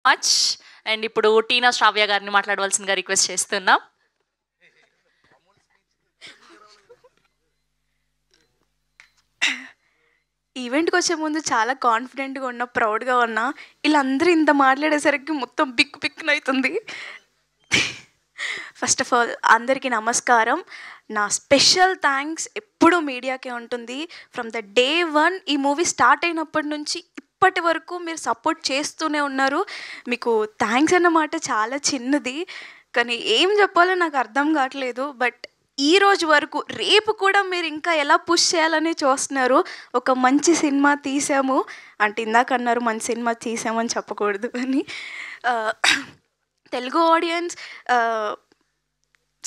Much. And ఇప్పుడు టీనా శ్రావ్య గారిని మాట్లాడవలసిందిగా రిక్వెస్ట్ చేస్తున్నాం. ఈవెంట్కి వచ్చే ముందు చాలా కాన్ఫిడెంట్గా ఉన్నా, ప్రౌడ్గా ఉన్నా. వీళ్ళందరూ ఇంత మాట్లాడేసరికి మొత్తం బిక్కునవుతుంది. ఫస్ట్ ఆఫ్ ఆల్ అందరికీ నమస్కారం. నా స్పెషల్ థ్యాంక్స్ ఎప్పుడూ మీడియాకే ఉంటుంది. ఫ్రమ్ ద డే 1 ఈ మూవీ స్టార్ట్ అయినప్పటి నుంచి ఇప్పటి వరకు మీరు సపోర్ట్ చేస్తూనే ఉన్నారు. మీకు థ్యాంక్స్ అన్నమాట చాలా చిన్నది, కానీ ఏం చెప్పాలో నాకు అర్థం కావట్లేదు. బట్ ఈ రోజు వరకు రేపు కూడా మీరు ఇంకా ఎలా పుష్ చేయాలని చూస్తున్నారు. ఒక మంచి సినిమా తీసాము అంటే ఇందాక అన్నారు మంచి సినిమా తీసామని చెప్పకూడదు అని. తెలుగు ఆడియన్స్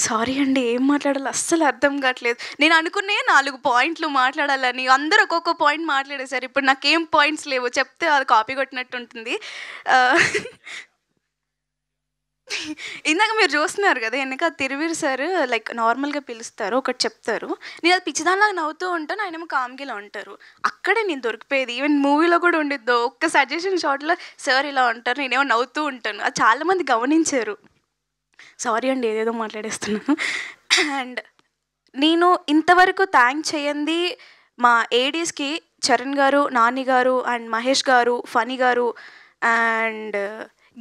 సారీ అండి, ఏం మాట్లాడాలో అస్సలు అర్థం కావట్లేదు. నేను అనుకునే 4 పాయింట్లు మాట్లాడాలని, అందరూ ఒక్కొక్క పాయింట్ మాట్లాడేశారు. ఇప్పుడు నాకేం పాయింట్స్ లేవు, చెప్తే అది కాపీ కొట్టినట్టు ఉంటుంది. ఇందాక మీరు చూస్తున్నారు కదా వెనక తిరువీర్ సార్ లైక్ నార్మల్గా పిలుస్తారు, ఒకటి చెప్తారు, నేను అది పిచ్చిదానిలాగా నవ్వుతూ ఉంటాను, ఆయనేమో కామ్గిలా ఉంటారు. అక్కడే నేను దొరికిపోయేది. ఈవెన్ మూవీలో కూడా ఉండిద్దో ఒక్క సజెషన్ షాట్లో సార్ ఇలా ఉంటారు, నేనేమో నవ్వుతూ ఉంటాను. అది చాలామంది గమనించారు. సారీ అండి, ఏదేదో మాట్లాడేస్తున్నాను. అండ్ నేను ఇంతవరకు థ్యాంక్ చేయండి మా ఏడీస్కి చరణ్ గారు, నాని గారు అండ్ మహేష్ గారు, ఫనీ గారు అండ్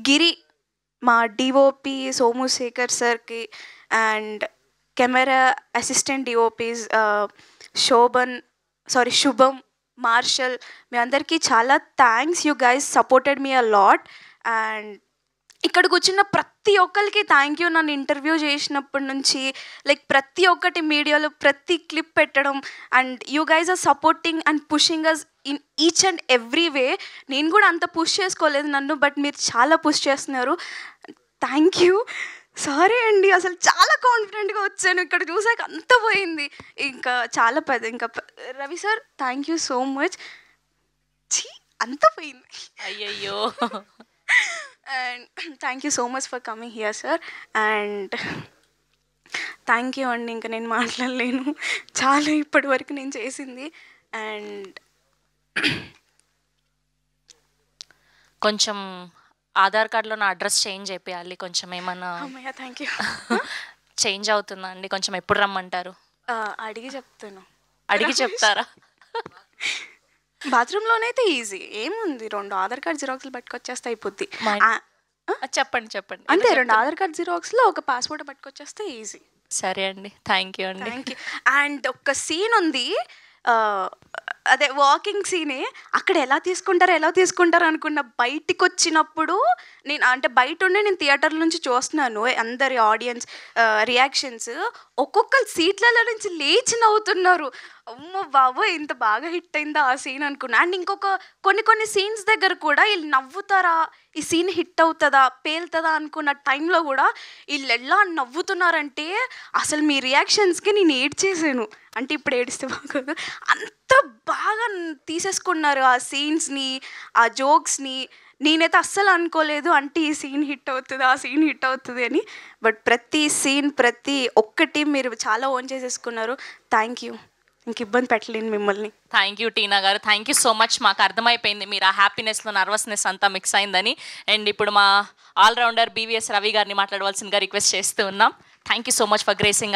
గిరి, మా డిఓపి సోము శేఖర్ సార్కి అండ్ కెమెరా అసిస్టెంట్ డిఓపీస్ శుభం, మార్షల్, మీ అందరికీ చాలా thanks. You guys supported me a lot. And ఇక్కడ కూర్చున్న ప్రతి ఒక్కరికి థ్యాంక్ యూ. నన్ను ఇంటర్వ్యూ చేసినప్పటి నుంచి లైక్ ప్రతి ఒక్కటి మీడియాలో ప్రతి క్లిప్ పెట్టడం and you guys are supporting and pushing us in each and every way. నేను కూడా అంత పుష్ చేసుకోలేదు నన్ను, బట్ మీరు చాలా పుష్ చేస్తున్నారు. Thank you. సారీ అండి, అసలు చాలా కాన్ఫిడెంట్గా వచ్చాను, ఇక్కడ చూసాక అంత పోయింది. ఇంకా చాలా Ravi sir thank you so much. అంత పోయింది, అయ్యయ్యో. And thank you so much for coming here sir. And thank you అండి, ఇంకా నేను మాట్లాడలేను, చాలా ఇప్పటి వరకు నేను చేసింది. అండ్ కొంచెం ఆధార్ కార్డులో నా అడ్రస్ చేంజ్ అయిపోయాలి, కొంచెం ఏమన్నా థ్యాంక్ యూ. చేంజ్ అవుతుందా అండి? కొంచెం ఎప్పుడు రమ్మంటారు? అడిగి చెప్తాను. అడిగి చెప్తారా? బాత్రూంలోనైతే ఈజీ, ఏముంది, 2 ఆధార్ కార్డ్ జిరాక్స్లు పట్టుకొచ్చేస్తే అయిపోద్ది. చెప్పండి అంతే, 2 ఆధార్ కార్డ్ జిరాక్స్లో ఒక పాస్పోర్ట్ పట్టుకొచ్చేస్తే ఈజీ. సరే అండి, థ్యాంక్ యూ అండి. Thank you. అండ్ ఒక సీన్ ఉంది, అదే వాకింగ్ సీనే, అక్కడ ఎలా తీసుకుంటారు అనుకున్న. బయటికి వచ్చినప్పుడు నేను అంటే బయట ఉండే నేను థియేటర్ నుంచి చూస్తున్నాను అందరి ఆడియన్స్ రియాక్షన్స్, ఒక్కొక్కరు సీట్లలో నుంచి లేచి నవ్వుతున్నారు. అమ్మో బాబో, ఇంత బాగా హిట్ అయిందా ఆ సీన్ అనుకున్నా. అండ్ ఇంకొక కొన్ని సీన్స్ దగ్గర కూడా వీళ్ళు నవ్వుతారా, ఈ సీన్ హిట్ అవుతుందా పేలుతుందా అనుకున్న టైంలో కూడా వీళ్ళు ఎలా నవ్వుతున్నారంటే అసలు మీ రియాక్షన్స్కి నేను ఏడ్చేసాను. అంటే ఇప్పుడు ఏడిస్తే బాగోదు, అంత బాగా తీసేసుకున్నారు ఆ సీన్స్ని, ఆ జోక్స్ని. నేనైతే అస్సలు అనుకోలేదు అంటే ఈ సీన్ హిట్ అవుతుంది, ఆ సీన్ హిట్ అవుతుంది అని. బట్ ప్రతి సీన్ ప్రతి ఒక్కటి మీరు చాలా ఓన్ చేసేసుకున్నారు. Thank you. ఇంక ఇబ్బంది పెట్టలేను మిమ్మల్ని. థ్యాంక్ యూ టీనా గారు, థ్యాంక్ యూ సో మచ్. మాకు అర్థమైపోయింది మీరు ఆ హ్యాపీనెస్లో నర్వస్నెస్ అంతా మిక్స్ అయిందని. అండ్ ఇప్పుడు మా ఆల్రౌండర్ బీవీఎస్ రవి గారిని మాట్లాడవలసిందిగా రిక్వెస్ట్ చేస్తూ ఉన్నాం. Thank you so much for gracing